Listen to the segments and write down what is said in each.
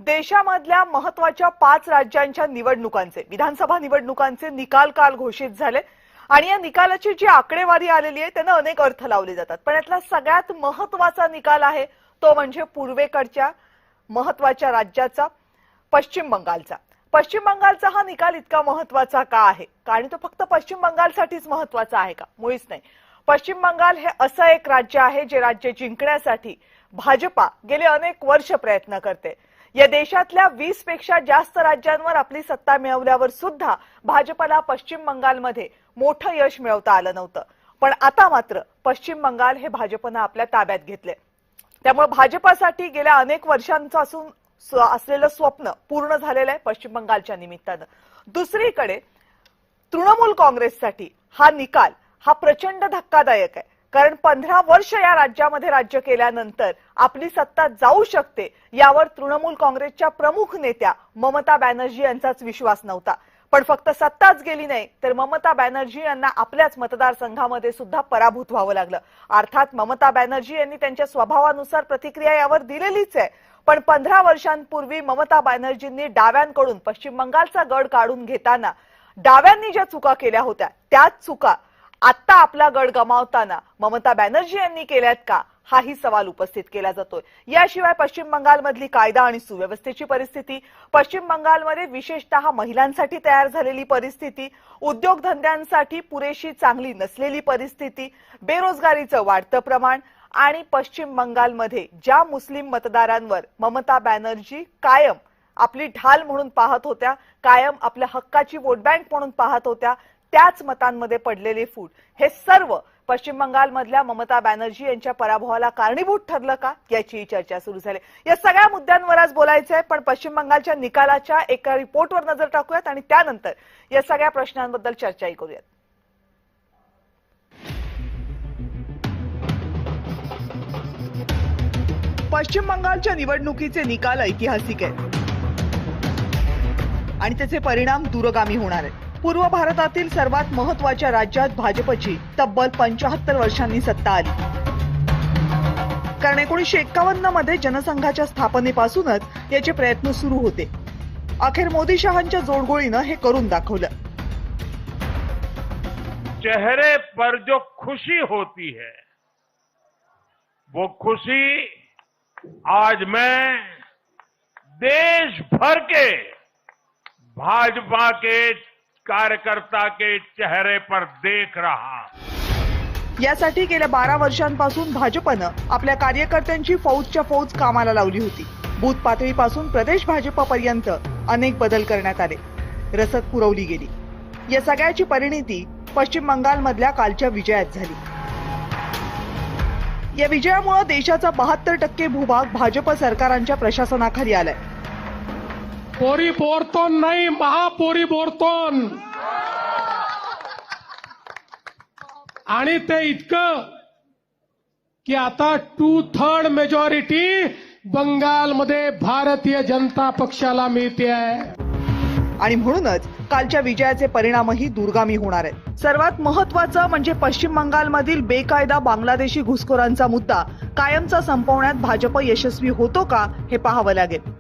देशामधल्या महत्त्वाच्या 5 राज्यांच्या निवडणुकांचे विधानसभा निवडणुकांचे निकाल काल घोषित झाले आणि या निकालाची जी आकडेवारी आलेली आहे त्याने अनेक अर्थ लावले जातात, पण यातला सगळ्यात महत्त्वाचा निकाल आहे तो म्हणजे पूर्वेकडच्या महत्त्वाच्या राज्याचा पश्चिम बंगालचा. पश्चिम बंगालचा हा निकाल इतका महत्त्वाचा का आहे? कारण तो फक्त पश्चिम बंगालसाठीच महत्त्वाचा आहे का? मुळीच नाही. पश्चिम बंगाल हे असं एक राज्य आहे जे राज्य जिंकण्यासाठी भाजपा गेले अनेक वर्ष प्रयत्न करते. या देशातल्या 20 पेक्षा जास्त राज्यांवर आपली सत्ता मिळवल्यावर सुद्धा भाजपला पश्चिम बंगालमध्ये मोठं यश मिळवता आलं नव्हतं, पण आता मात्र पश्चिम बंगाल हे भाजपनं आपल्या ताब्यात घेतले. त्यामुळे भाजपासाठी गेल्या अनेक वर्षांपासून असलेलं स्वप्न पूर्ण झालेलं आहे पश्चिम बंगालच्या निमित्तानं. दुसरीकडे तृणमूल काँग्रेससाठी हा निकाल हा प्रचंड धक्कादायक आहे, कारण 15 वर्ष या राज्यामध्ये राज्य केल्यानंतर आपली सत्ता जाऊ शकते यावर तृणमूल काँग्रेसच्या प्रमुख नेत्या ममता बॅनर्जी यांचाच विश्वास नव्हता. पण फक्त सत्ताच गेली नाही तर ममता बॅनर्जी यांना आपल्याच मतदारसंघामध्ये सुद्धा पराभूत व्हावं लागलं. अर्थात ममता बॅनर्जी यांनी त्यांच्या स्वभावानुसार प्रतिक्रिया यावर दिलेलीच आहे, पण 15 वर्षांपूर्वी ममता बॅनर्जींनी डाव्यांकडून पश्चिम बंगालचा गड काढून घेताना डाव्यांनी ज्या चुका केल्या होत्या त्याच चुका आता आपला गड गमावताना ममता बॅनर्जी यांनी केल्यात का, हाही सवाल उपस्थित केला जातोय. याशिवाय पश्चिम बंगालमधली कायदा आणि सुव्यवस्थेची परिस्थिती, पश्चिम बंगालमध्ये विशेषतः महिलांसाठी तयार झालेली परिस्थिती, उद्योगधंद्यांसाठी पुरेशी चांगली नसलेली परिस्थिती, बेरोजगारीचं वाढतं प्रमाण आणि पश्चिम बंगालमध्ये ज्या मुस्लिम मतदारांवर ममता बॅनर्जी कायम आपली ढाल म्हणून पाहत होत्या, कायम आपल्या हक्काची वोट बँक म्हणून पाहत होत्या, त्याच मतांमध्ये पडलेले फूट, हे सर्व पश्चिम बंगालमधल्या ममता बॅनर्जी यांच्या पराभवाला कारणीभूत ठरलं का, याची चर्चा सुरू झाली. या सगळ्या मुद्द्यांवर आज बोलायचं आहे, पण पश्चिम बंगालच्या निकालाच्या एका रिपोर्टवर नजर टाकूयात आणि त्यानंतर या सगळ्या प्रश्नांबद्दल चर्चाही करूयात. पश्चिम बंगालच्या निवडणुकीचे निकाल ऐतिहासिक आहेत आणि त्याचे परिणाम दूरगामी होणार आहेत. पूर्व भारतातील सर्वात महत्त्वाच्या राज्यात भाजपची तब्बल 75 वर्षांनी सत्ता आली, कारण 1951 मध्ये जनसंघाच्या स्थापनेपासूनच याचे प्रयत्न सुरू होते. अखेर मोदी शहांच्या जोडगोळीनं हे करून दाखवलं. चेहरे पर जो खुशी होती है वो खुशी आज मैं देश भर के भाजपा के कार्यकर्ता के चेहरे पर देख रहा. यासाठी गेल्या 12 वर्षांपासून भाजपनं आपल्या कार्यकर्त्यांची फौजच्या फौज कामाला लावली होती. बूथ पातळीपासून प्रदेश भाजपपर्यंत अनेक बदल करण्यात आले, रसद पुरवली गेली. या सगळ्याची परिणिती पश्चिम बंगालमधल्या कालच्या विजयात झाली. या विजयामुळे देशाचा 72% भूभाग भाजप सरकारांच्या प्रशासनाखाली आलाय. परिवर्तन नाही, महापरिवर्तन. आणि ते इतकं की आता 2/3 मेजॉरिटी बंगालमध्ये भारतीय जनता पक्षाला मिळते आहे. आणि म्हणूनच कालच्या विजयाचे परिणामही दूरगामी होणार आहेत. सर्वात महत्त्वाचं म्हणजे पश्चिम बंगालमधील बेकायदा बांगलादेशी घुसखोरांचा मुद्दा कायमचा संपवण्यात भाजप यशस्वी होतो का हे पाहावं लागेल.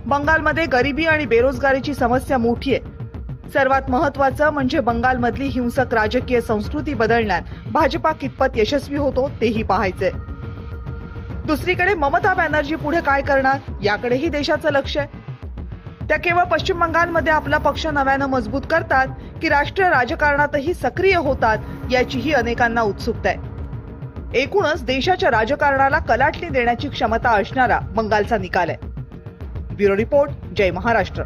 बंगालमध्ये गरिबी आणि बेरोजगारीची समस्या मोठी आहे. सर्वात महत्त्वाचं म्हणजे बंगालमधली हिंसक राजकीय संस्कृती बदलण्यात भाजपा कितपत यशस्वी होतो तेही पाहायचंय. दुसरीकडे ममता बॅनर्जी पुढे काय करणार याकडेही देशाचं लक्ष आहे. त्या केवळ पश्चिम बंगालमध्ये आपला पक्ष नव्यानं मजबूत करतात की राष्ट्रीय राजकारणातही सक्रिय होतात याचीही अनेकांना उत्सुकता आहे. एकूणच देशाच्या राजकारणाला कलाटणी देण्याची क्षमता असणारा बंगालचा निकाल आहे. ब्युरो रिपोर्ट, जय महाराष्ट्र.